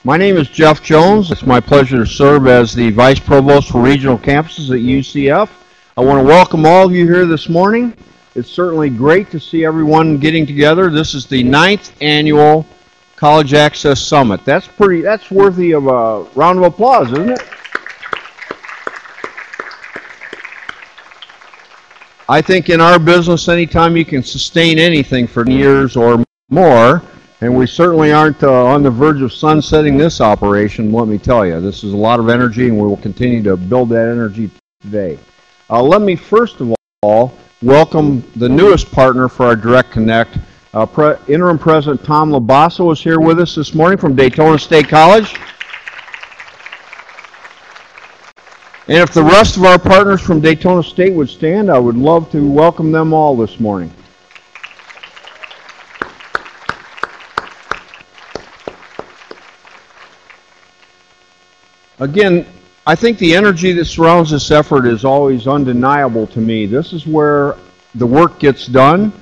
My name is Jeff Jones. It's my pleasure to serve as the Vice Provost for Regional Campuses at UCF. I want to welcome all of you here this morning. It's certainly great to see everyone getting together. This is the 9th annual College Access Summit. That's worthy of a round of applause, isn't it? I think in our business, anytime you can sustain anything for years or more, and we certainly aren't on the verge of sunsetting this operation, let me tell you. This is a lot of energy, and we will continue to build that energy today. Let me first of all welcome the newest partner for our Direct Connect. Interim President Tom Labasso is here with us this morning from Daytona State College. And if the rest of our partners from Daytona State would stand, I would love to welcome them all this morning. Again, I think the energy that surrounds this effort is always undeniable to me. This is where the work gets done,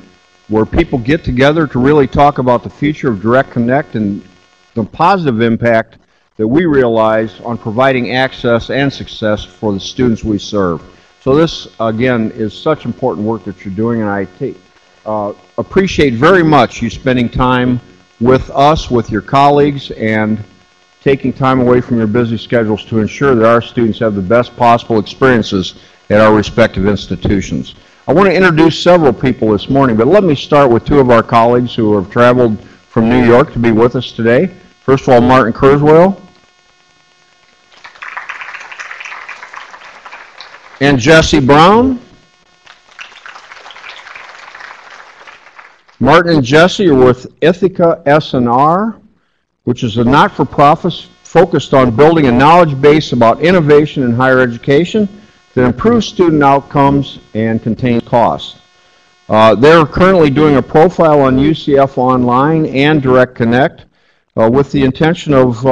where people get together to really talk about the future of Direct Connect and the positive impact that we realize on providing access and success for the students we serve. So this, again, is such important work that you're doing, and I appreciate very much you spending time with us, with your colleagues, and taking time away from your busy schedules to ensure that our students have the best possible experiences at our respective institutions. I want to introduce several people this morning, but let me start with two of our colleagues who have traveled from New York to be with us today. First of all, Martin Kurzweil and Jesse Brown. Martin and Jesse are with Ithaca S&R, which is a not-for-profit focused on building a knowledge base about innovation in higher education that improves student outcomes and contains costs. They're currently doing a profile on UCF Online and Direct Connect with the intention of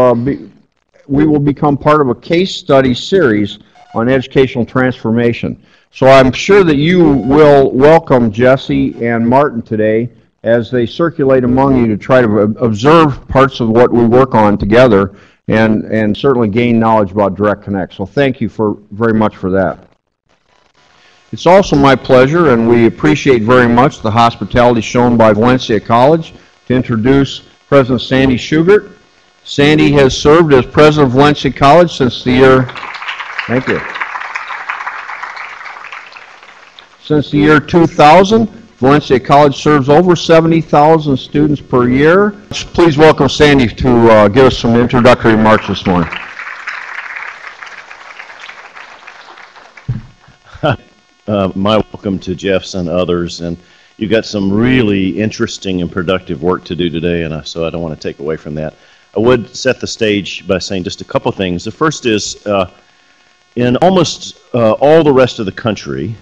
we will become part of a case study series on educational transformation. So I'm sure that you will welcome Jesse and Martin today as they circulate among you to try to observe parts of what we work on together and certainly gain knowledge about Direct Connect. So thank you very much for that. It's also my pleasure, and we appreciate very much the hospitality shown by Valencia College, to introduce President Sandy Shugart. Sandy has served as president of Valencia College since the year, thank you, since the year 2000. Valencia College serves over 70,000 students per year. Please welcome Sandy to give us some introductory remarks this morning. My welcome to Jeff's and others, and you've got some really interesting and productive work to do today, and so I don't want to take away from that. I would set the stage by saying just a couple things. The first is, in almost all the rest of the country,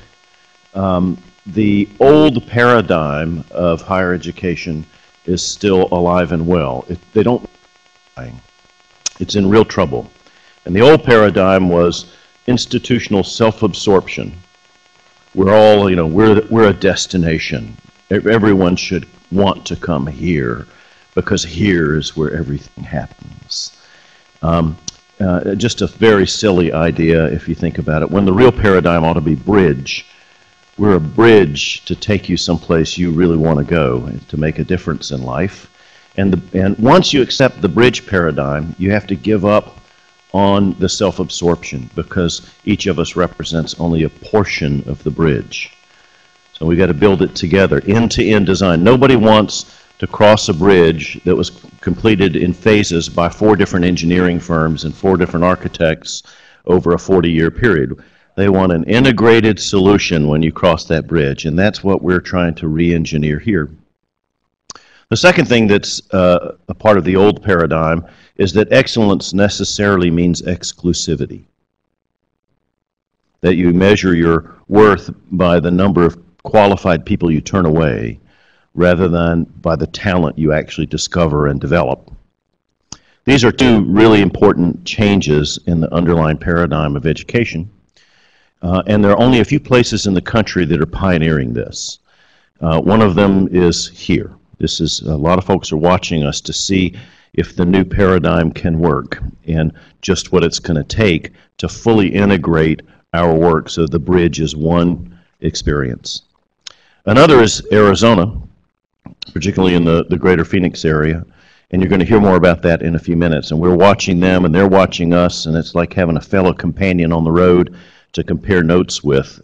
the old paradigm of higher education is still alive and well. It's in real trouble. And the old paradigm was institutional self-absorption. We're all, we're a destination. Everyone should want to come here because here is where everything happens. Just a very silly idea if you think about it, when the real paradigm ought to be bridge. We're a bridge to take you someplace you really want to go to make a difference in life. And once you accept the bridge paradigm, you have to give up on the self-absorption because each of us represents only a portion of the bridge. So we got to build it together, end-to-end design. Nobody wants to cross a bridge that was completed in phases by 4 different engineering firms and 4 different architects over a 40-year period. They want an integrated solution when you cross that bridge, and that's what we're trying to re-engineer here. The second thing that's a part of the old paradigm is that excellence necessarily means exclusivity. That you measure your worth by the number of qualified people you turn away, rather than by the talent you actually discover and develop. These are 2 really important changes in the underlying paradigm of education. And there are only a few places in the country that are pioneering this. One of them is here. This is, a lot of folks are watching us to see if the new paradigm can work, and just what it's going to take to fully integrate our work so the bridge is one experience. Another is Arizona, particularly in the greater Phoenix area, and you're going to hear more about that in a few minutes. And we're watching them, and they're watching us, and it's like having a fellow companion on the road to compare notes with.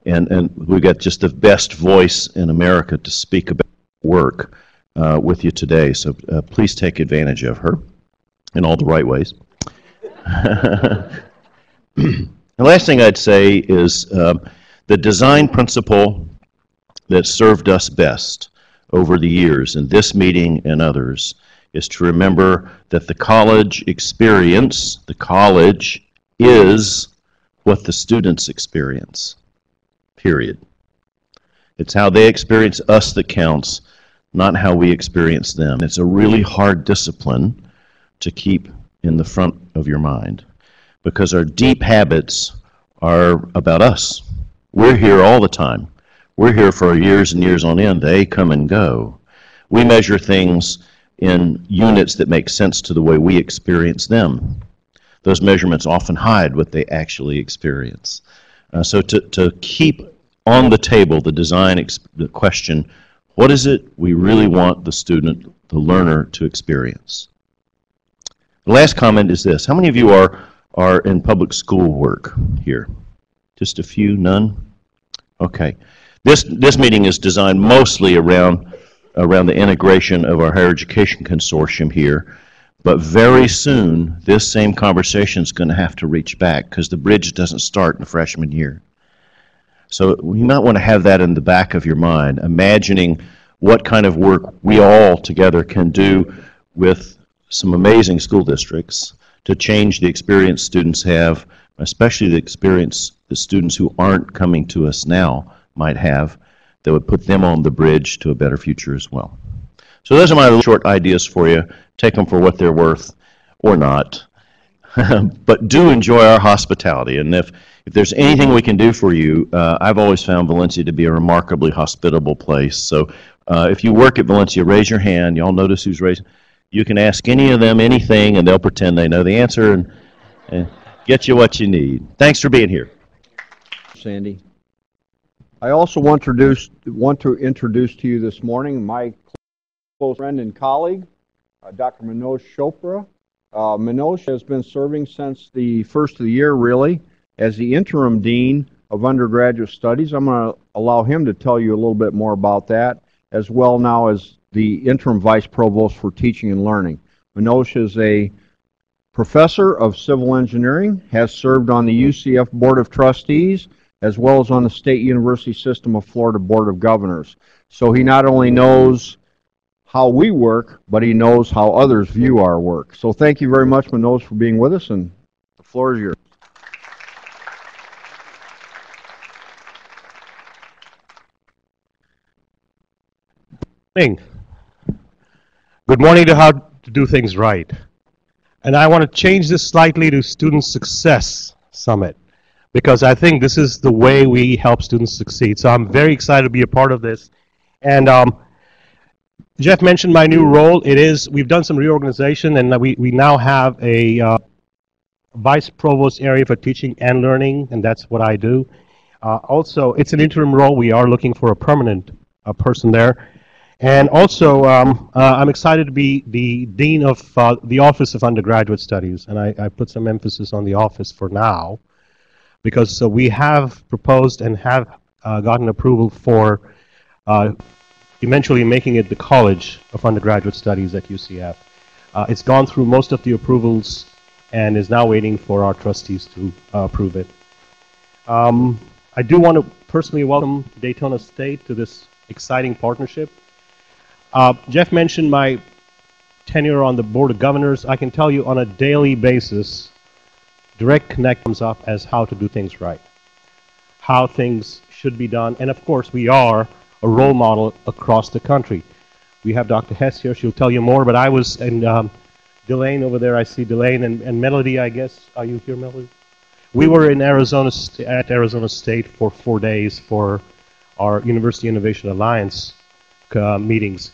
And we've got just the best voice in America to speak about work with you today. So please take advantage of her in all the right ways. The last thing I'd say is the design principle that served us best over the years in this meeting and others is to remember that the college experience, the college is what the students experience, period. It's how they experience us that counts, not how we experience them. It's a really hard discipline to keep in the front of your mind because our deep habits are about us. We're here all the time. We're here for years and years on end. They come and go. We measure things in units that make sense to the way we experience them. Those measurements often hide what they actually experience. So to keep on the table the design the question, what is it we really want the student, the learner, to experience? The last comment is this. How many of you are in public school work here? Just a few? None? Okay. This meeting is designed mostly around the integration of our higher education consortium here, but very soon this same conversation is going to have to reach back because the bridge doesn't start in the freshman year. So you might want to have that in the back of your mind, imagining what kind of work we all together can do with some amazing school districts to change the experience students have, especially the experience the students who aren't coming to us now might have, that would put them on the bridge to a better future as well. So those are my short ideas for you. Take them for what they're worth or not. But do enjoy our hospitality. And if there's anything we can do for you, I've always found Valencia to be a remarkably hospitable place. So if you work at Valencia, raise your hand. Y'all notice who's raising. You can ask any of them anything, and they'll pretend they know the answer and get you what you need. Thanks for being here. Sandy. I also want to introduce to you this morning my close friend and colleague, Dr. Manoj Chopra. Manoj has been serving since the first of the year, really, as the interim dean of undergraduate studies. I'm going to allow him to tell you a little bit more about that, as well now as the interim vice provost for teaching and learning. Manoj is a professor of civil engineering, has served on the UCF Board of Trustees, as well as on the State University System of Florida Board of Governors. So he not only knows how we work, but he knows how others view our work. So thank you very much, Manoj, for being with us, and the floor is yours. Good morning to how to do things right. And I want to change this slightly to Student Success Summit, because I think this is the way we help students succeed. So I'm very excited to be a part of this. And Jeff mentioned my new role. We've done some reorganization, and we now have a vice provost area for teaching and learning, and that's what I do. Also, it's an interim role. We are looking for a permanent person there. And also, I'm excited to be the dean of the Office of Undergraduate Studies, and I put some emphasis on the office for now, because we have proposed and have gotten approval for eventually making it the College of Undergraduate Studies at UCF. It's gone through most of the approvals and is now waiting for our trustees to approve it. I do want to personally welcome Daytona State to this exciting partnership. Jeff mentioned my tenure on the Board of Governors. I can tell you on a daily basis, direct connect comes up as how to do things right, how things should be done, and of course we are a role model across the country. We have Dr. Hess here, she'll tell you more, but I was in Delane over there, I see Delane, and Melody, I guess. Are you here, Melody? We were in Arizona, at Arizona State for 4 days for our University Innovation Alliance meetings.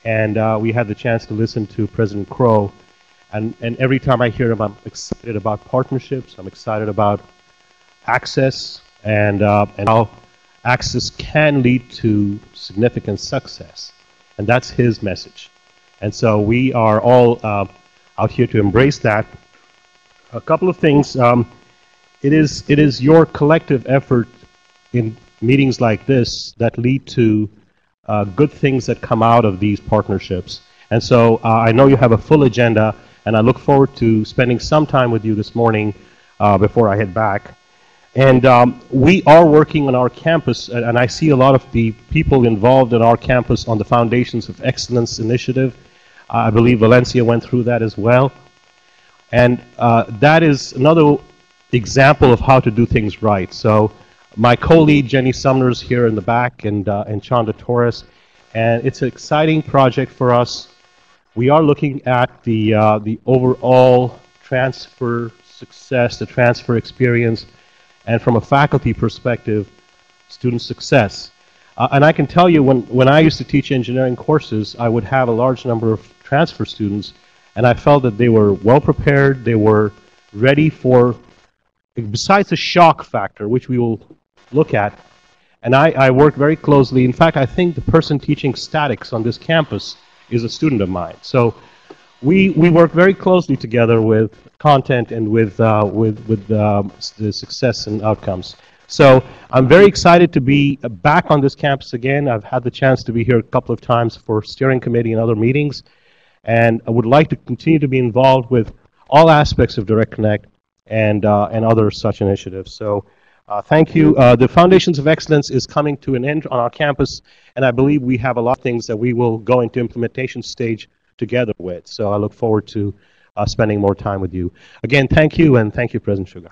and we had the chance to listen to President Crow. And every time I hear him, I'm excited about partnerships. I'm excited about access and how access can lead to significant success. And that's his message. And so we are all out here to embrace that. A couple of things. It is your collective effort in meetings like this that lead to good things that come out of these partnerships. And so I know you have a full agenda, and I look forward to spending some time with you this morning before I head back. And we are working on our campus, and I see a lot of the people involved in our campus on the Foundations of Excellence initiative. I believe Valencia went through that as well. And that is another example of how to do things right. So my co-lead, Jenny Sumner, is here in the back, and Chanda Torres. And it's an exciting project for us. We are looking at the overall transfer success, the transfer experience, and from a faculty perspective, student success. And I can tell you, when I used to teach engineering courses, I would have a large number of transfer students, and I felt that they were well prepared, they were ready for, besides the shock factor, which we will look at, and I work very closely. In fact, I think the person teaching statics on this campus is a student of mine. So we work very closely together with content and with the success and outcomes. So I'm very excited to be back on this campus again. I've had the chance to be here a couple of times for steering committee and other meetings, and I would like to continue to be involved with all aspects of Direct Connect and other such initiatives. So thank you. The Foundations of Excellence is coming to an end on our campus, and I believe we have a lot of things that we will go into implementation stage together with. So I look forward to spending more time with you. Again, thank you, and thank you, President Sugar.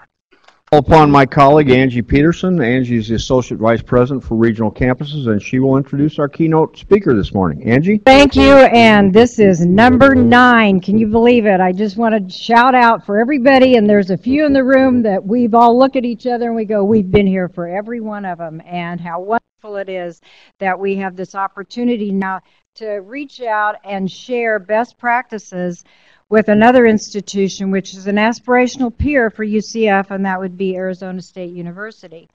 Upon my colleague Angie Peterson. Angie is the Associate Vice President for Regional Campuses, and she will introduce our keynote speaker this morning. Angie? Thank you, and this is number 9. Can you believe it? I just want to shout out for everybody, and there's a few in the room that we've all looked at each other and we go, we've been here for every one of them, and how wonderful it is that we have this opportunity now to reach out and share best practices with another institution, which is an aspirational peer for UCF, and that would be Arizona State University.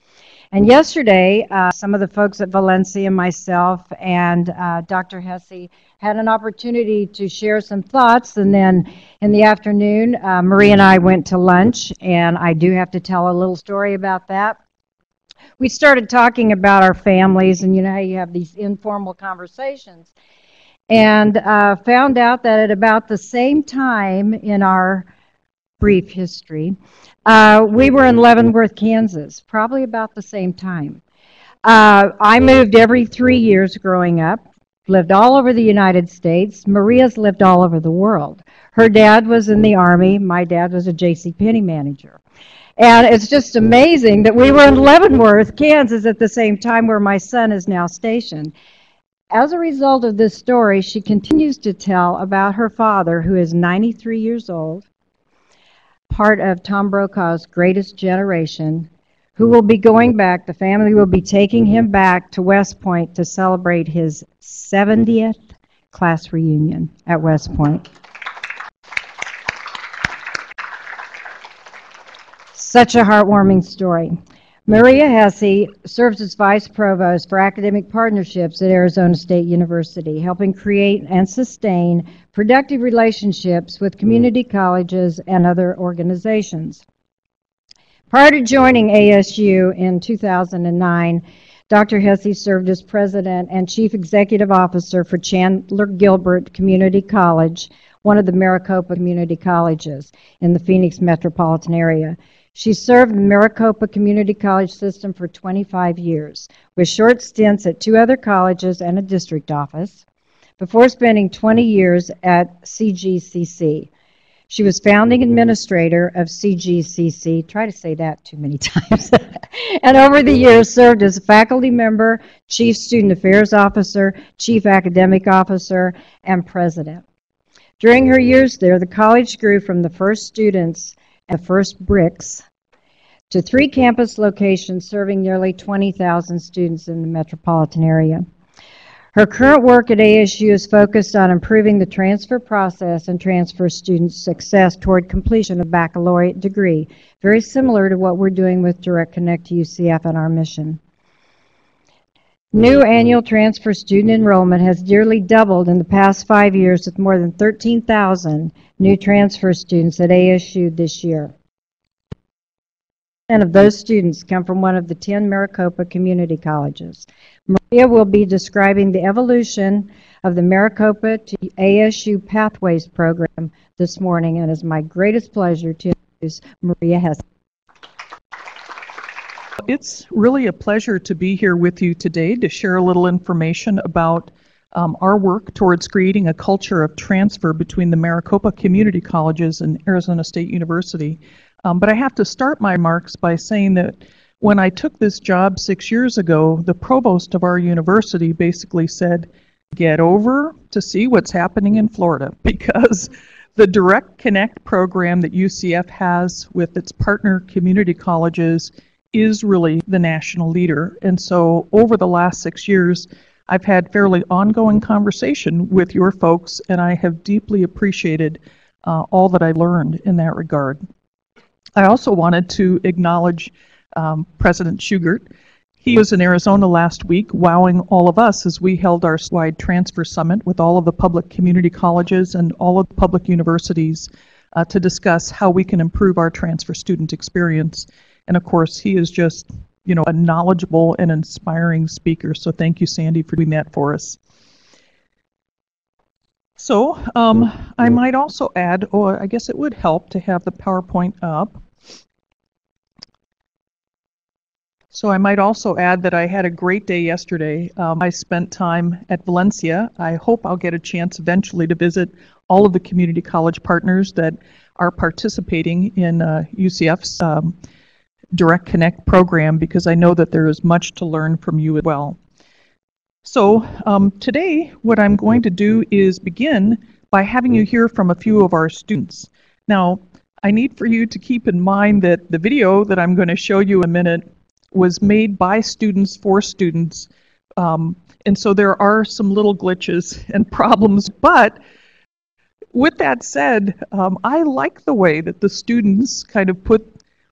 And yesterday, some of the folks at Valencia, myself, and Dr. Hesse had an opportunity to share some thoughts, and then in the afternoon, Marie and I went to lunch, and I do have to tell a little story about that. We started talking about our families, and you know how you have these informal conversations, and found out that at about the same time in our brief history, we were in Leavenworth, Kansas, probably about the same time. I moved every 3 years growing up, lived all over the United States. Maria's lived all over the world. Her dad was in the Army. My dad was a JCPenney manager. And it's just amazing that we were in Leavenworth, Kansas at the same time where my son is now stationed. As a result of this story, she continues to tell about her father, who is 93 years old, part of Tom Brokaw's Greatest Generation, who will be going back. The family will be taking him back to West Point to celebrate his 70th class reunion at West Point. Such a heartwarming story. Maria Hesse serves as Vice Provost for Academic Partnerships at Arizona State University, helping create and sustain productive relationships with community colleges and other organizations. Prior to joining ASU in 2009, Dr. Hesse served as President and Chief Executive Officer for Chandler Gilbert Community College, one of the Maricopa community colleges in the Phoenix metropolitan area. She served the Maricopa Community College system for 25 years, with short stints at 2 other colleges and a district office, before spending 20 years at CGCC. She was founding administrator of CGCC, try to say that too many times, and over the years served as a faculty member, chief student affairs officer, chief academic officer, and president. During her years there, the college grew from the first students and the first bricks to 3 campus locations serving nearly 20,000 students in the metropolitan area. Her current work at ASU is focused on improving the transfer process and transfer student success toward completion of baccalaureate degree, very similar to what we're doing with Direct Connect to UCF and our mission. New annual transfer student enrollment has nearly doubled in the past 5 years, with more than 13,000 new transfer students at ASU this year. And of those students come from one of the 10 Maricopa community colleges. Maria will be describing the evolution of the Maricopa to ASU Pathways program this morning, and it's my greatest pleasure to introduce Maria Hesse. It's really a pleasure to be here with you today to share a little information about our work towards creating a culture of transfer between the Maricopa community colleges and Arizona State University. But I have to start my remarks by saying that when I took this job 6 years ago, the provost of our university basically said, get over to see what's happening in Florida, because the Direct Connect program that UCF has with its partner community colleges is really the national leader. And so over the last 6 years, I've had fairly ongoing conversation with your folks, and I have deeply appreciated all that I learned in that regard. I also wanted to acknowledge President Shugart. He was in Arizona last week, wowing all of us as we held our wide transfer summit with all of the public community colleges and all of the public universities to discuss how we can improve our transfer student experience. And of course, he is just, a knowledgeable and inspiring speaker. So thank you, Sandy, for doing that for us. So I might also add, or I guess it would help to have the PowerPoint up. So I might also add that I had a great day yesterday. I spent time at Valencia. I hope I'll get a chance eventually to visit all of the community college partners that are participating in UCF's Direct Connect program, because I know that there is much to learn from you as well. So today what I'm going to do is begin by having you hear from a few of our students. Now, I need for you to keep in mind that the video that I'm going to show you in a minute was made by students for students, and so there are some little glitches and problems, but with that said, I like the way that the students kind of put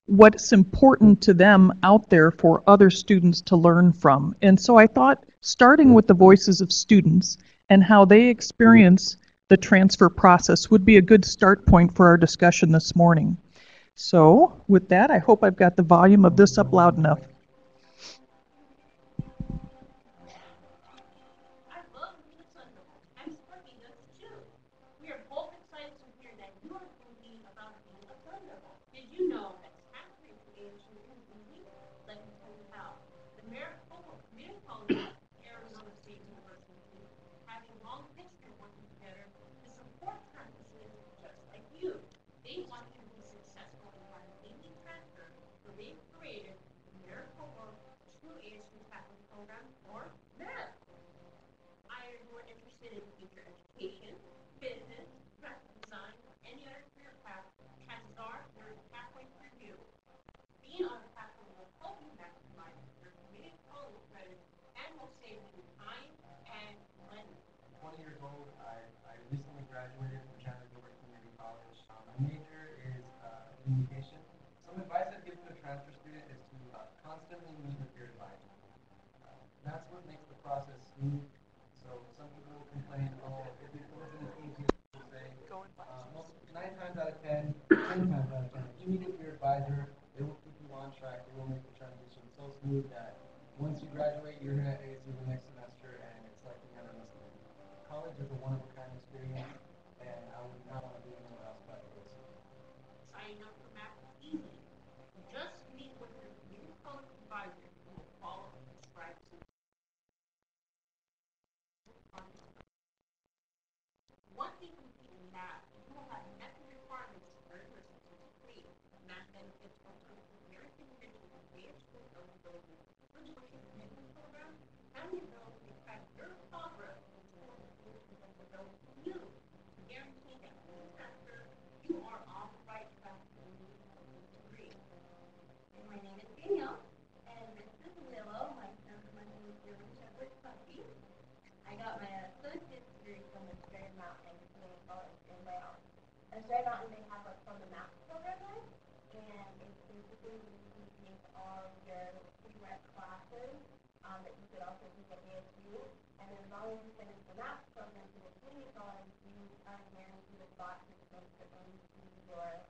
what's important to them out there for other students to learn from. And so I thought, starting with the voices of students and how they experience the transfer process would be a good start point for our discussion this morning. So with that, I hope I've got the volume of this up loud enough. And Fair Mountain, they have what's called the MAP program there, and it's basically you take all your prereq classes that you could also take at ASU, and then as long as you finish the MAP program to the community college, you are guaranteed a spot to transfer into your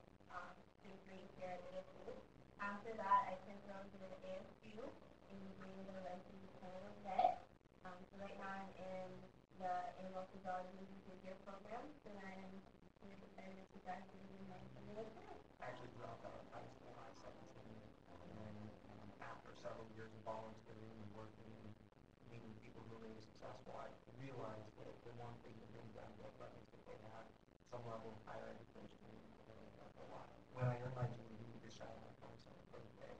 degree here at ASU. After that, I can go to the ASU, and you bring the license Canada Vet. So right now I'm in the animal physiology behavior program, and I'm super excited to graduate in my summer. I actually dropped out of high school when I was 17, and then after several years of volunteering and working and meeting people who are really successful, I realized that the one thing that made them different is that they had some level of higher education and a lot. When I earned my GED, just shy of my 27th birthday,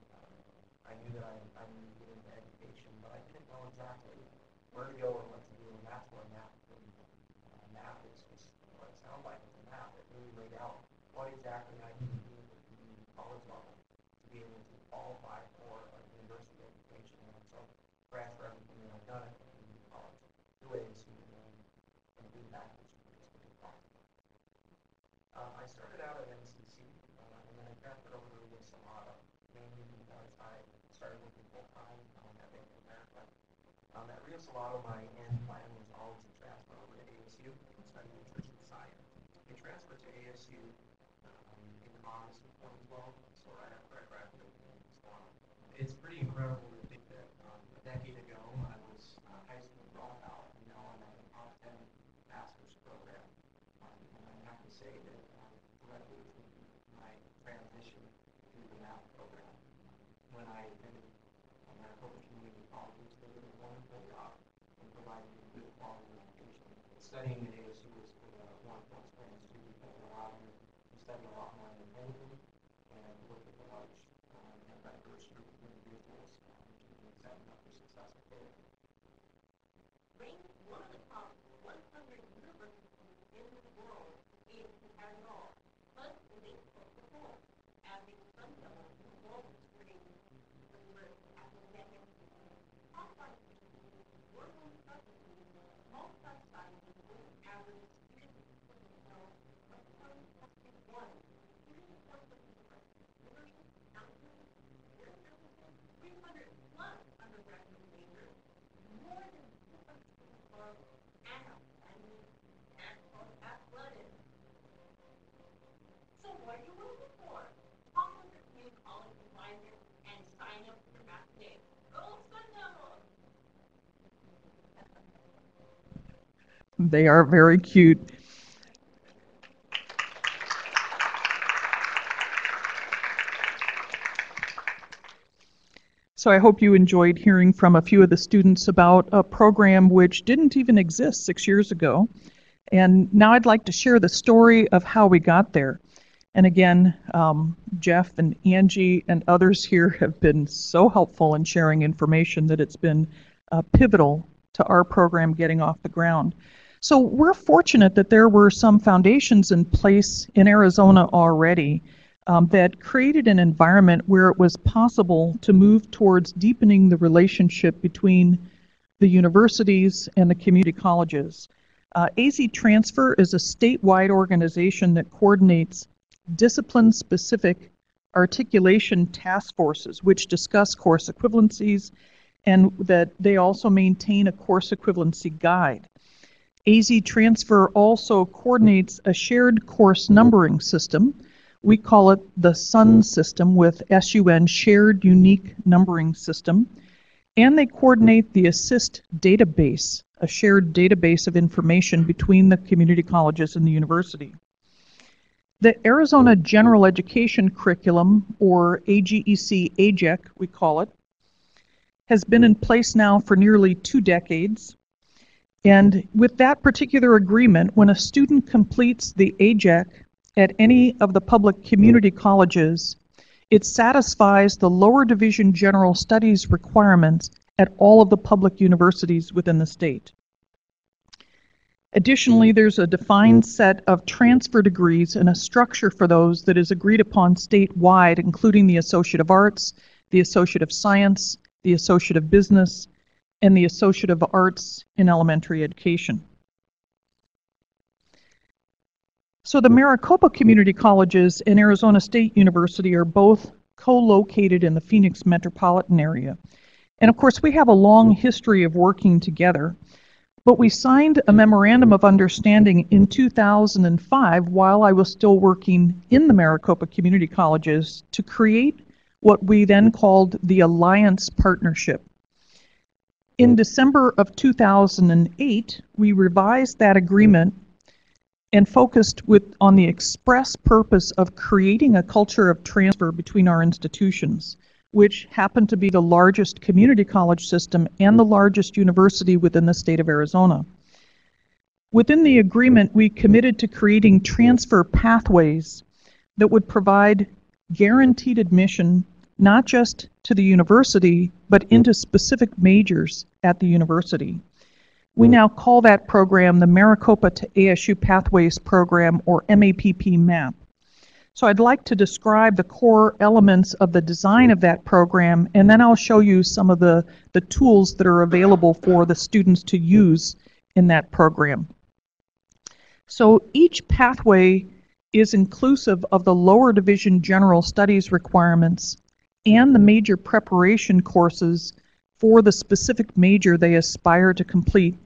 I knew that I needed to get into education, but I didn't know exactly where to go or what to do, and that's where math came from. Math is just what it sounds like. It's a math. It really laid out what exactly I need to do at the community college level to be able to qualify for a university education. And so transfer everything that I've done at the community college to ASU and do that as possible. I started out at NCC, and then I transferred over to Rio Salado, mainly because I started working full-time at Bank of America. At Rio Salado, my end plan was always to transfer over to ASU and study nutrition science. I transferred to ASU in August of 2012, so right after I graduated from Salado. It's pretty incredible to think that a decade ago I was a high school dropout, and now I'm at a top 10 master's program. And I have to say that directly with my transition to the math program, when I attended Maricopa Community College, they did a wonderful job in providing a good quality education. Studying at ASU was a wonderful experience too, because it allowed me to study a lot more independently and work with a large and diverse group of individuals to setting up for successful careers. One of the top 100 universities in the world is Arizona, plus the least of the whole, adding some level to the global screen. So what are you waiting for? Talk with your community college advisor and sign up for Math Day. Go Sun Devils! They are very cute. So I hope you enjoyed hearing from a few of the students about a program which didn't even exist 6 years ago. And now I'd like to share the story of how we got there. And again, Jeff and Angie and others here have been so helpful in sharing information that it's been pivotal to our program getting off the ground. So we're fortunate that there were some foundations in place in Arizona already that created an environment where it was possible to move towards deepening the relationship between the universities and the community colleges. AZ Transfer is a statewide organization that coordinates discipline-specific articulation task forces which discuss course equivalencies, and that they also maintain a course equivalency guide. AZ Transfer also coordinates a shared course numbering system. We call it the SUN system, with SUN, Shared Unique Numbering System. And they coordinate the ASSIST database, a shared database of information between the community colleges and the university. The Arizona General Education Curriculum, or AGEC, AGEC we call it, has been in place now for nearly 2 decades. And with that particular agreement, when a student completes the AGEC at any of the public community colleges, it satisfies the lower division general studies requirements at all of the public universities within the state. Additionally, there's a defined set of transfer degrees and a structure for those that is agreed upon statewide, including the Associate of Arts, the Associate of Science, the Associate of Business, and the Associate of Arts in Elementary Education. So the Maricopa Community Colleges and Arizona State University are both co-located in the Phoenix metropolitan area. And of course, we have a long history of working together. But we signed a memorandum of understanding in 2005 while I was still working in the Maricopa Community Colleges to create what we then called the Alliance Partnership. In December of 2008, we revised that agreement and focused on the express purpose of creating a culture of transfer between our institutions, which happened to be the largest community college system and the largest university within the state of Arizona. Within the agreement, we committed to creating transfer pathways that would provide guaranteed admission not just to the university, but into specific majors at the university. We now call that program the Maricopa to ASU Pathways Program, or MAPP MAP. So I'd like to describe the core elements of the design of that program, and then I'll show you some of the tools that are available for the students to use in that program. So each pathway is inclusive of the lower division general studies requirements and the major preparation courses for the specific major they aspire to complete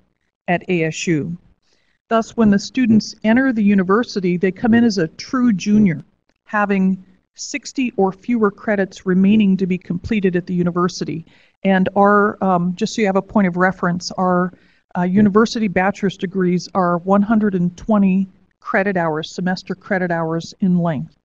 at ASU. Thus, when the students enter the university, they come in as a true junior, having 60 or fewer credits remaining to be completed at the university. And our, just so you have a point of reference, our university bachelor's degrees are 120 credit hours, semester credit hours in length.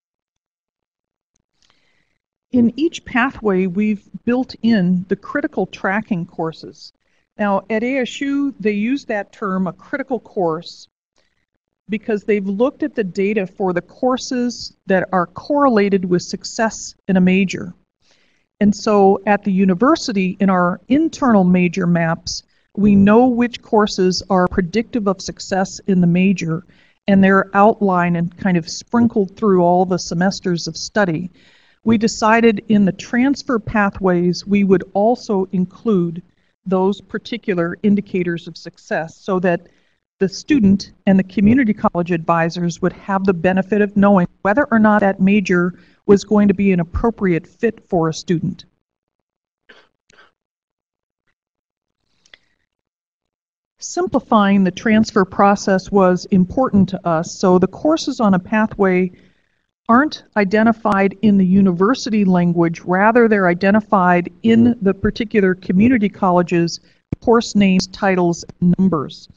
In each pathway, we've built in the critical tracking courses. Now, at ASU, they use that term, a critical course, because they've looked at the data for the courses that are correlated with success in a major. And so at the university, in our internal major maps, we know which courses are predictive of success in the major, and they're outlined and kind of sprinkled through all the semesters of study. We decided in the transfer pathways we would also include those particular indicators of success so that the student and the community college advisors would have the benefit of knowing whether or not that major was going to be an appropriate fit for a student. Simplifying the transfer process was important to us, so the courses on a pathway aren't identified in the university language, rather they're identified in the particular community college's course names, titles, and numbers.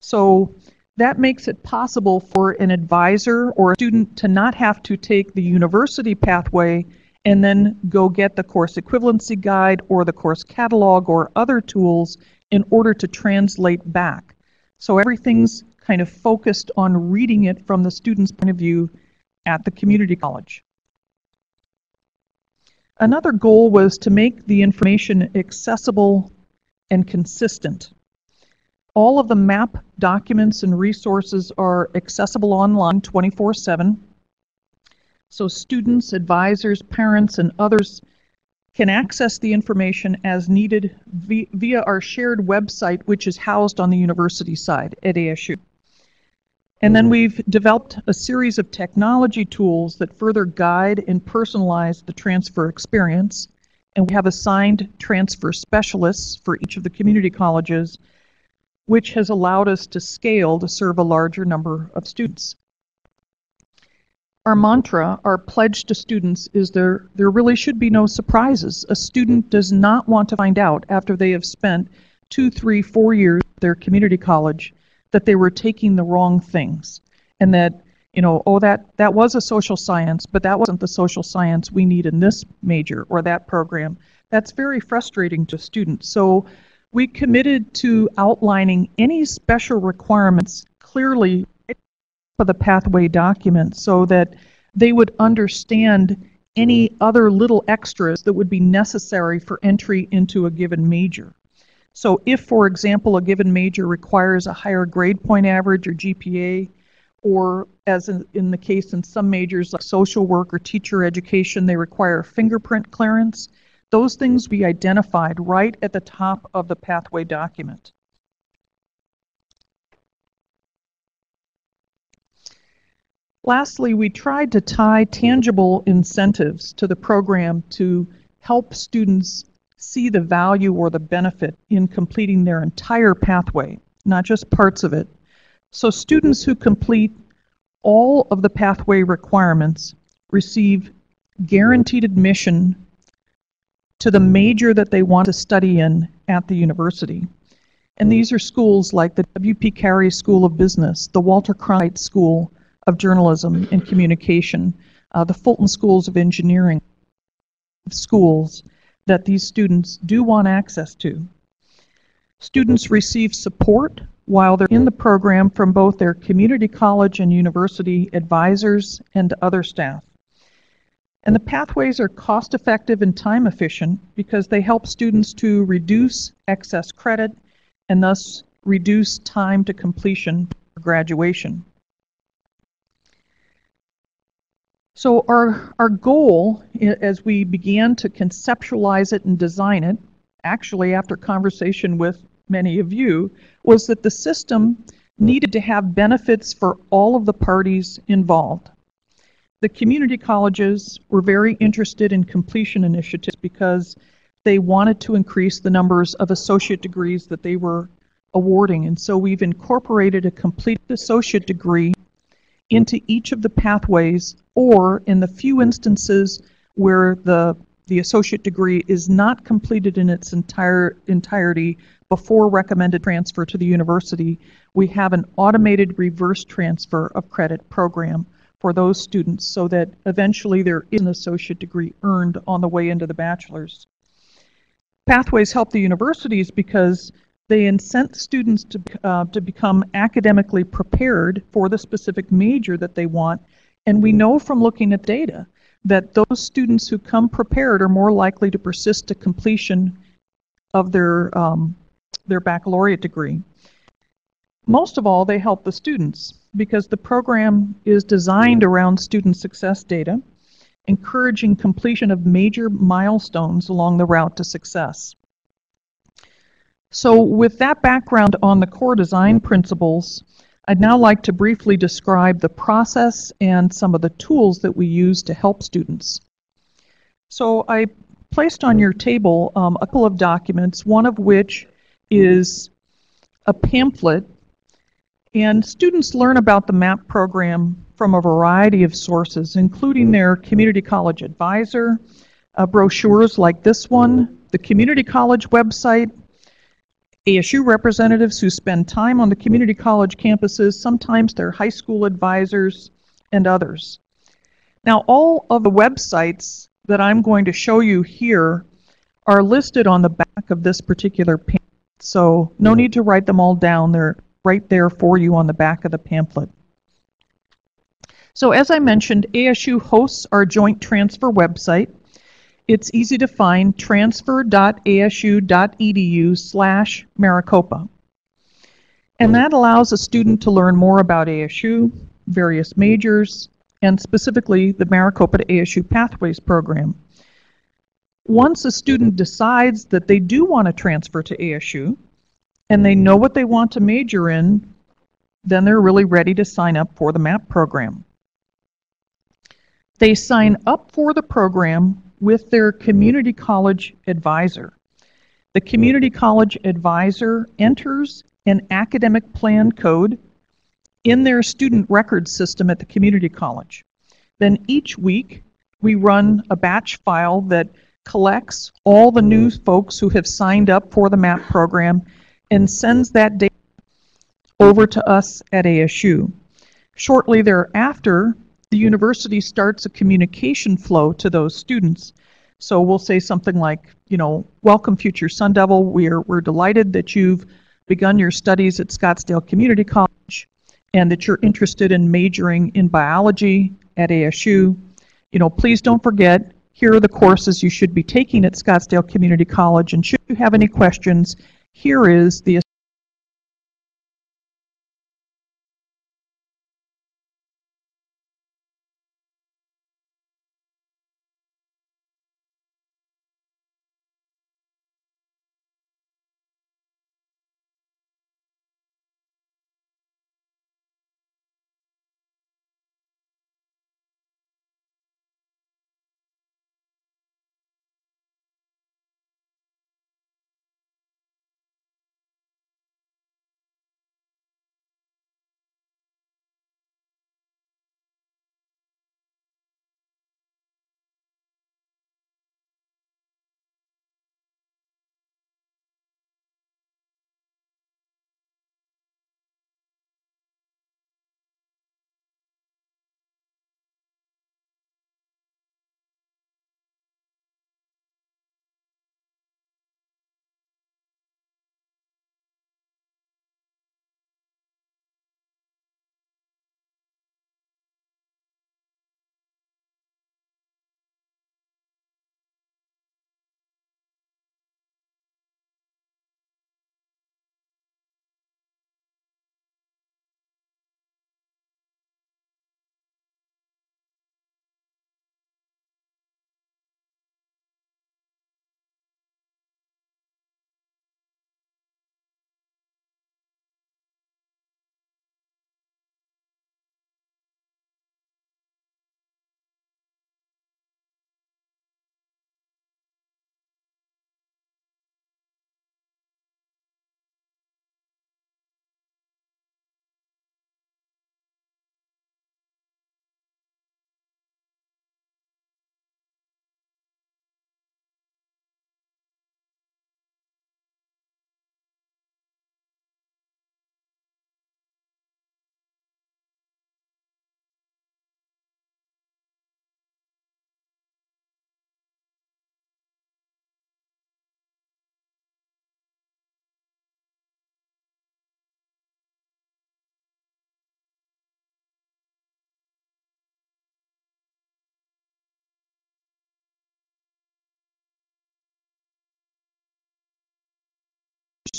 So that makes it possible for an advisor or a student to not have to take the university pathway and then go get the course equivalency guide or the course catalog or other tools in order to translate back. So everything's kind of focused on reading it from the student's point of view at the community college. Another goal was to make the information accessible and consistent. All of the MAP documents and resources are accessible online 24/7. So students, advisors, parents, and others can access the information as needed via our shared website, which is housed on the university side at ASU. And then we've developed a series of technology tools that further guide and personalize the transfer experience. And we have assigned transfer specialists for each of the community colleges, which has allowed us to scale to serve a larger number of students. Our mantra, our pledge to students, is there really should be no surprises. A student does not want to find out after they have spent 2, 3, 4 years at their community college that they were taking the wrong things, and that, you know, oh, that was a social science, but that wasn't the social science we need in this major or that program. That's very frustrating to students. So we committed to outlining any special requirements clearly for the pathway document so that they would understand any other little extras that would be necessary for entry into a given major. So if, for example, a given major requires a higher grade point average or GPA, or as in the case in some majors like social work or teacher education, they require fingerprint clearance, those things be identified right at the top of the pathway document. Lastly, we tried to tie tangible incentives to the program to help students see the value or the benefit in completing their entire pathway, not just parts of it. So students who complete all of the pathway requirements receive guaranteed admission to the major that they want to study in at the university. And these are schools like the W.P. Carey School of Business, the Walter Cronkite School of Journalism and Communication, the Fulton Schools of Engineering, schools that these students do want access to. Students receive support while they're in the program from both their community college and university advisors and other staff. And the pathways are cost-effective and time-efficient because they help students to reduce excess credit and thus reduce time to completion for graduation. So our goal, as we began to conceptualize it and design it, actually after conversation with many of you, was that the system needed to have benefits for all of the parties involved. The community colleges were very interested in completion initiatives because they wanted to increase the numbers of associate degrees that they were awarding. And so we've incorporated a complete associate degree into each of the pathways, or in the few instances where the associate degree is not completed in its entirety before recommended transfer to the university, we have an automated reverse transfer of credit program for those students so that eventually there is an associate degree earned on the way into the bachelor's. Pathways help the universities because they incent students to become academically prepared for the specific major that they want, and we know from looking at data that those students who come prepared are more likely to persist to completion of their baccalaureate degree. Most of all, they help the students because the program is designed around student success data, encouraging completion of major milestones along the route to success. So with that background on the core design principles, I'd now like to briefly describe the process and some of the tools that we use to help students. So I placed on your table a couple of documents, one of which is a pamphlet, and students learn about the MAP program from a variety of sources, including their community college advisor, brochures like this one, the community college website, ASU representatives who spend time on the community college campuses, sometimes their high school advisors, and others. Now, all of the websites that I'm going to show you here are listed on the back of this particular pamphlet, so no need to write them all down. They're right there for you on the back of the pamphlet. So as I mentioned, ASU hosts our joint transfer website. It's easy to find, transfer.asu.edu/Maricopa. And that allows a student to learn more about ASU, various majors, and specifically the Maricopa to ASU Pathways program. Once a student decides that they do want to transfer to ASU, and they know what they want to major in, then they're really ready to sign up for the MAP program. They sign up for the program with their community college advisor. The community college advisor enters an academic plan code in their student record system at the community college. Then each week we run a batch file that collects all the new folks who have signed up for the MAP program and sends that data over to us at ASU. Shortly thereafter, the university starts a communication flow to those students. So we'll say something like, you know, welcome future Sun Devil. We're delighted that you've begun your studies at Scottsdale Community College and that you're interested in majoring in biology at ASU. You know, please don't forget, here are the courses you should be taking at Scottsdale Community College, and should you have any questions, here is the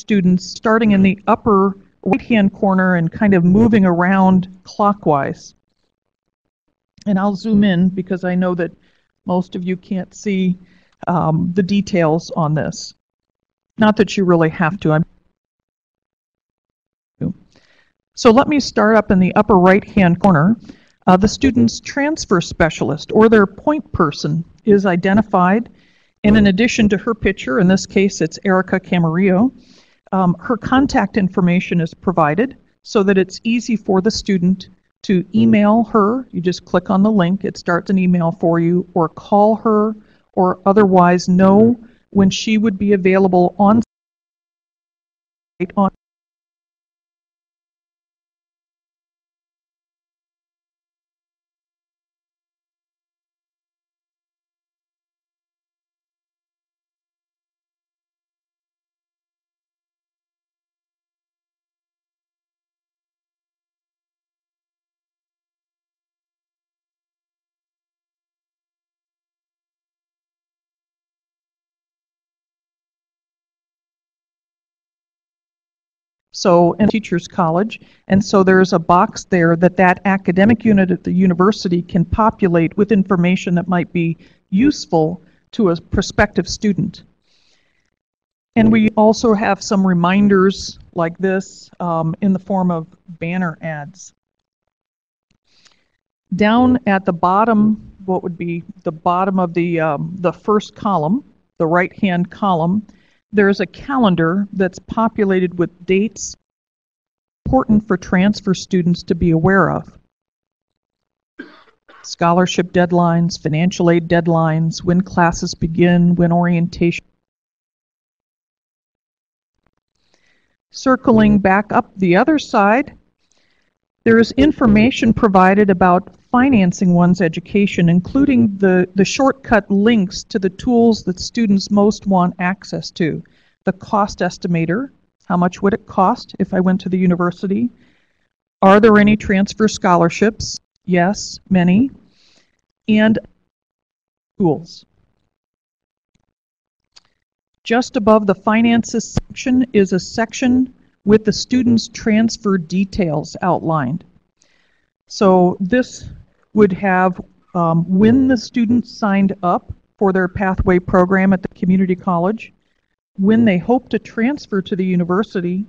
students starting in the upper right-hand corner and kind of moving around clockwise. And I'll zoom in because I know that most of you can't see the details on this. Not that you really have to. So let me start up in the upper right-hand corner. The student's transfer specialist, or their point person, is identified. And in addition to her picture, in this case it's Erica Camarillo, her contact information is provided so that it's easy for the student to email her. You just click on the link, it starts an email for you, or call her, or otherwise know when she would be available on site on so in Teachers College, and so there's a box there that academic unit at the university can populate with information that might be useful to a prospective student. And we also have some reminders like this in the form of banner ads. Down at the bottom, what would be the bottom of the first column, the right-hand column, there's a calendar that's populated with dates important for transfer students to be aware of. Scholarship deadlines, financial aid deadlines, when classes begin, when orientation. Circling back up the other side, there is information provided about financing one's education, including the shortcut links to the tools that students most want access to. The cost estimator, how much would it cost if I went to the university? Are there any transfer scholarships? Yes, many. And tools. Just above the finances section is a section with the student's transfer details outlined. So this would have when the student signed up for their pathway program at the community college, when they hope to transfer to the university,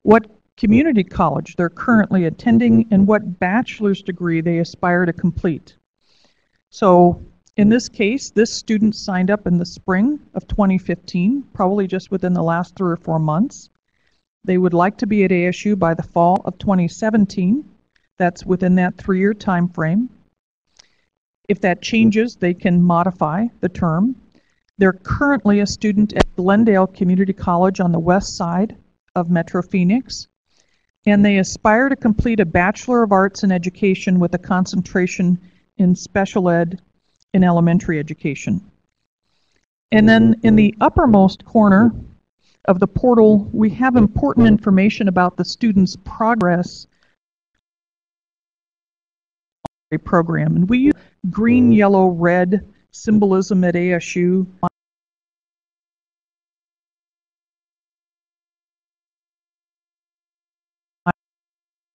what community college they're currently attending, and what bachelor's degree they aspire to complete. So in this case, this student signed up in the spring of 2015, probably just within the last 3 or 4 months. They would like to be at ASU by the fall of 2017. That's within that 3-year time frame. If that changes, they can modify the term. They're currently a student at Glendale Community College on the west side of Metro Phoenix, and they aspire to complete a Bachelor of Arts in Education with a concentration in special ed in elementary education. And then in the uppermost corner of the portal, we have important information about the student's progress program. And we use green, yellow, red symbolism at ASU.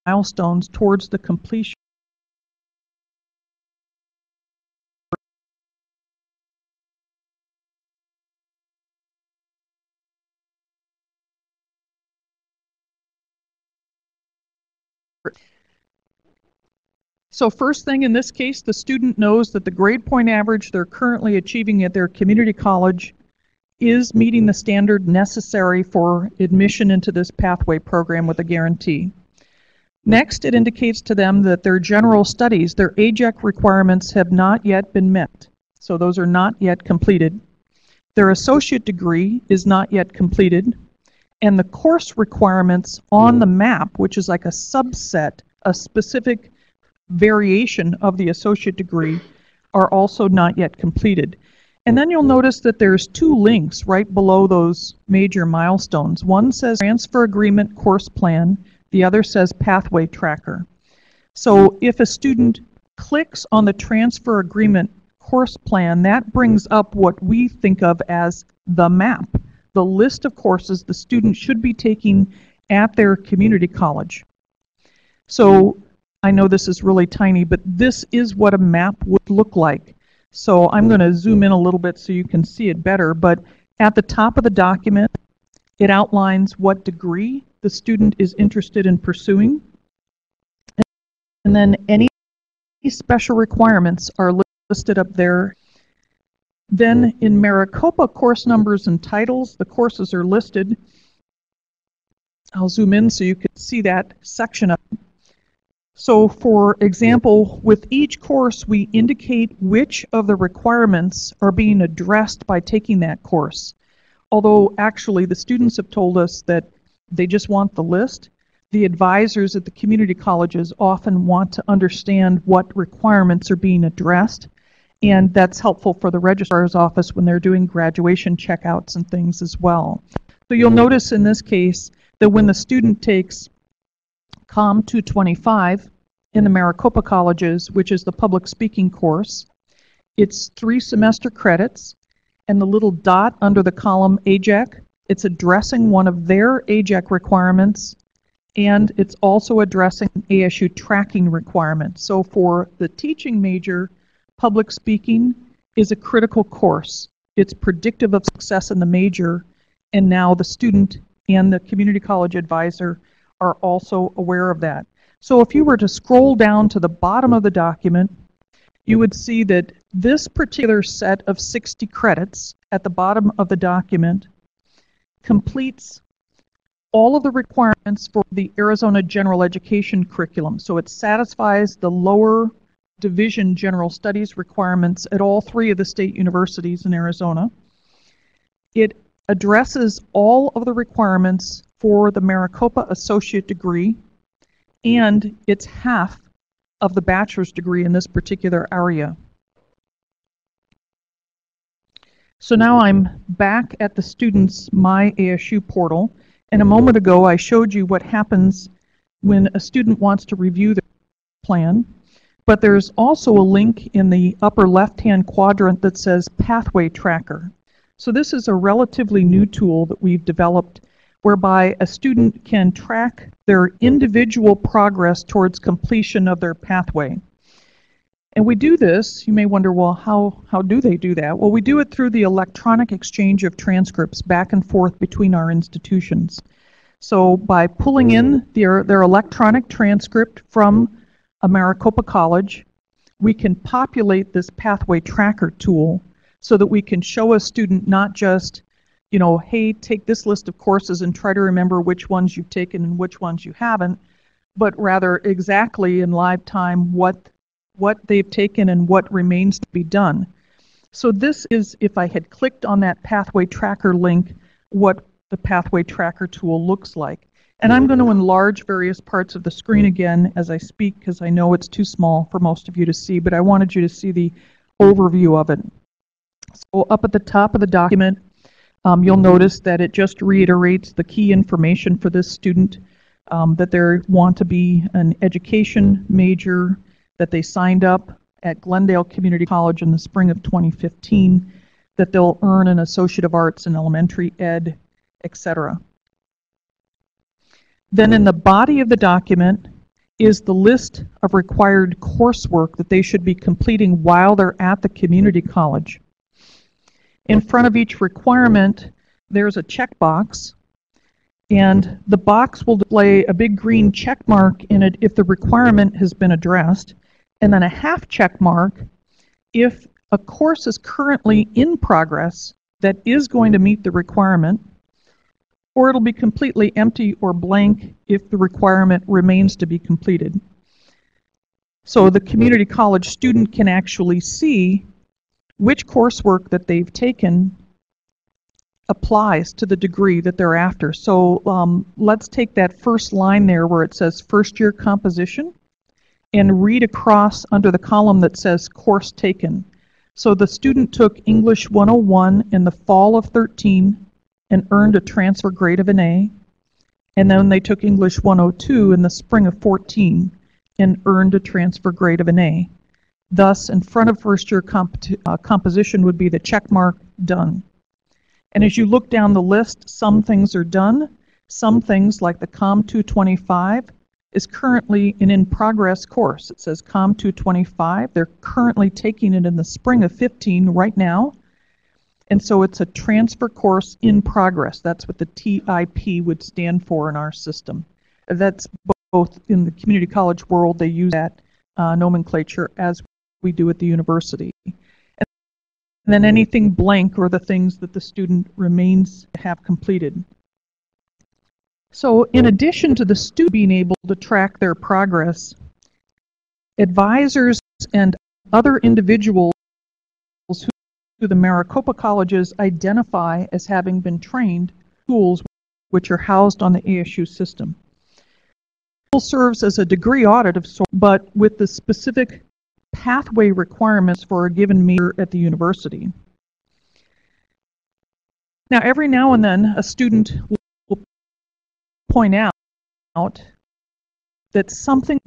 Milestones towards the completion. So first thing in this case, the student knows that the grade point average they're currently achieving at their community college is meeting the standard necessary for admission into this pathway program with a guarantee. Next, it indicates to them that their general studies, their AJEC requirements, have not yet been met. So those are not yet completed. Their associate degree is not yet completed. And the course requirements on the map, which is like a subset, a specific variation of the associate degree, are also not yet completed. And then you'll notice that there's 2 links right below those major milestones. One says Transfer Agreement Course Plan, the other says Pathway Tracker. So if a student clicks on the Transfer Agreement Course Plan, that brings up what we think of as the map, the list of courses the student should be taking at their community college. So I know this is really tiny, but this is what a map would look like. So I'm going to zoom in a little bit so you can see it better, but at the top of the document, it outlines what degree the student is interested in pursuing. And then any special requirements are listed up there. Then in Maricopa, course numbers and titles, the courses are listed. I'll zoom in so you can see that section up. So for example, with each course, we indicate which of the requirements are being addressed by taking that course. Although actually the students have told us that they just want the list, the advisors at the community colleges often want to understand what requirements are being addressed, and that's helpful for the registrar's office when they're doing graduation checkouts and things as well. So you'll notice in this case that when the student takes COM 225 in the Maricopa colleges, which is the public speaking course, it's 3 semester credits, and the little dot under the column AJAC, it's addressing one of their AJAC requirements, and it's also addressing ASU tracking requirements. So for the teaching major, public speaking is a critical course. It's predictive of success in the major, and now the student and the community college advisor are also aware of that. So if you were to scroll down to the bottom of the document, you would see that this particular set of 60 credits at the bottom of the document completes all of the requirements for the Arizona General Education curriculum. So it satisfies the lower division general studies requirements at all 3 of the state universities in Arizona. It addresses all of the requirements for the Maricopa associate degree, and it's half of the bachelor's degree in this particular area. So now I'm back at the student's My ASU portal, and a moment ago I showed you what happens when a student wants to review the plan, but there's also a link in the upper left-hand quadrant that says Pathway Tracker. So this is a relatively new tool that we've developed whereby a student can track their individual progress towards completion of their pathway. And we do this, you may wonder, well, how do they do that? Well, we do it through the electronic exchange of transcripts back and forth between our institutions. So by pulling in their electronic transcript from a Maricopa college, we can populate this Pathway Tracker tool so that we can show a student not just, you know, hey, take this list of courses and try to remember which ones you've taken and which ones you haven't, but rather exactly in live time what they've taken and what remains to be done. So this is, if I had clicked on that Pathway Tracker link, what the Pathway Tracker tool looks like. And I'm going to enlarge various parts of the screen again as I speak because I know it's too small for most of you to see, but I wanted you to see the overview of it. So up at the top of the document, you'll notice that it just reiterates the key information for this student, that they want to be an education major, that they signed up at Glendale Community College in the spring of 2015, that they'll earn an Associate of Arts in Elementary Ed, etc. Then in the body of the document is the list of required coursework that they should be completing while they're at the community college. In front of each requirement, there's a checkbox, and the box will display a big green check mark in it if the requirement has been addressed, and then a half check mark if a course is currently in progress that is going to meet the requirement, or it'll be completely empty or blank if the requirement remains to be completed. So the community college student can actually see which coursework that they've taken applies to the degree that they're after. So let's take that first line there where it says first year composition and read across under the column that says course taken. So the student took English 101 in the fall of 13 and earned a transfer grade of an A, and then they took English 102 in the spring of 14 and earned a transfer grade of an A. Thus, in front of first year composition would be the check mark done. And as you look down the list, some things are done. Some things, like the COM 225, is currently an in-progress course. It says COM 225. They're currently taking it in the spring of 15 right now. And so it's a transfer course in progress. That's what the TIP would stand for in our system. That's both in the community college world, they use that nomenclature as we do at the university. And then anything blank are the things that the student remains to have completed. So in addition to the student being able to track their progress, advisors and other individuals who the Maricopa colleges identify as having been trained schools which are housed on the ASU system. It serves as a degree audit of sorts, but with the specific pathway requirements for a given major at the university. Now, every now and then, a student will point out that something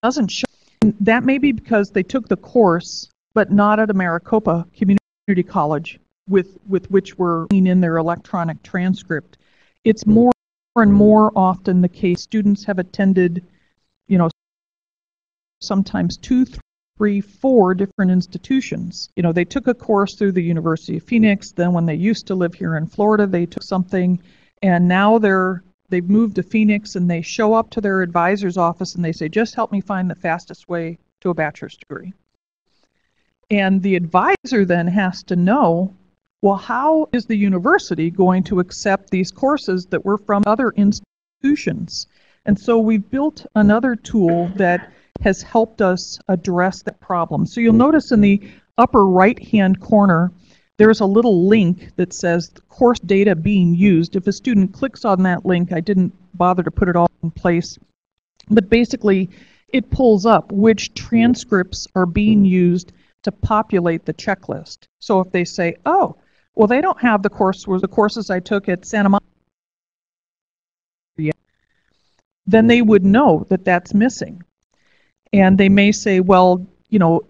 doesn't show. That may be because they took the course, but not at a Maricopa Community College with which we're in their electronic transcript. It's more and more often the case students have attended, you know, sometimes 2, 3, 4 different institutions. You know, they took a course through the University of Phoenix, then when they used to live here in Florida, they took something, and now they've moved to Phoenix, and they show up to their advisor's office and they say, just help me find the fastest way to a bachelor's degree. And the advisor then has to know, well, how is the university going to accept these courses that were from other institutions? And so we've built another tool that has helped us address that problem. So you'll notice in the upper right-hand corner, there's a little link that says course data being used. If a student clicks on that link, I didn't bother to put it all in place, but basically it pulls up which transcripts are being used to populate the checklist. So if they say, oh, well, they don't have the courses I took at Santa Monica, then they would know that that's missing. And they may say, well, you know,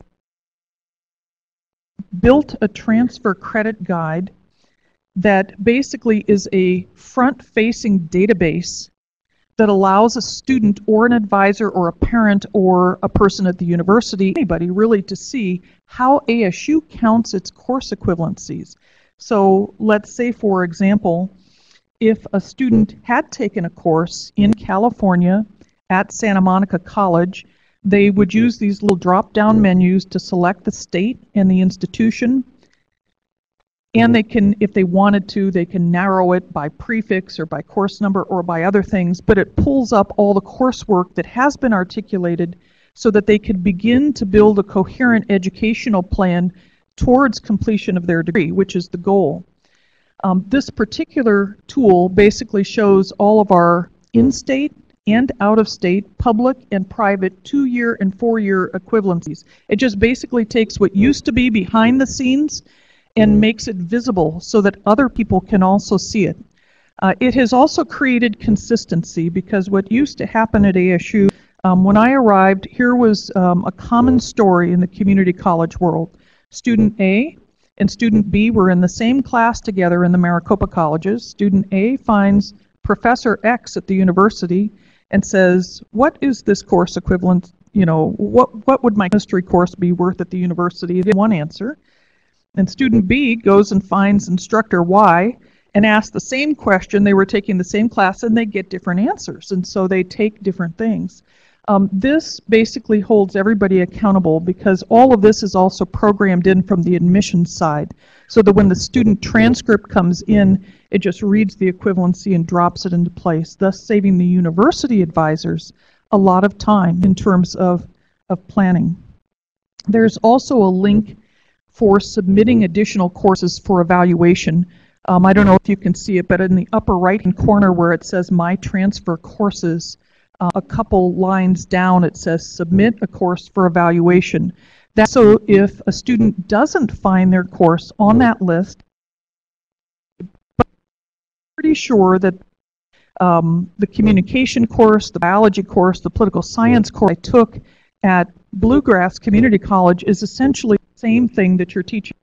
built a transfer credit guide that basically is a front-facing database that allows a student or an advisor or a parent or a person at the university, anybody really, to see how ASU counts its course equivalencies. So let's say, for example, if a student had taken a course in California at Santa Monica College, they would use these little drop-down menus to select the state and the institution. And they can, if they wanted to, they can narrow it by prefix or by course number or by other things, but it pulls up all the coursework that has been articulated so that they could begin to build a coherent educational plan towards completion of their degree, which is the goal. This particular tool basically shows all of our in-state and out-of-state, public and private 2-year and 4-year equivalencies. It just basically takes what used to be behind the scenes and makes it visible so that other people can also see it. It has also created consistency, because what used to happen at ASU, when I arrived, here was a common story in the community college world. Student A and student B were in the same class together in the Maricopa colleges. Student A finds Professor X at the university and says, what is this course equivalent? You know, what would my history course be worth at the university? They get one answer. And student B goes and finds instructor Y and asks the same question. They were taking the same class and they get different answers. And so they take different things. This basically holds everybody accountable, because all of this is also programmed in from the admissions side, so that when the student transcript comes in, it just reads the equivalency and drops it into place, thus saving the university advisors a lot of time in terms of planning. There's also a link for submitting additional courses for evaluation. I don't know if you can see it, but in the upper right-hand corner where it says My Transfer Courses, a couple lines down it says Submit a Course for Evaluation. That's so if a student doesn't find their course on that list, but I'm pretty sure that the communication course, the biology course, the political science course I took at Bluegrass Community College is essentially the same thing that you're teaching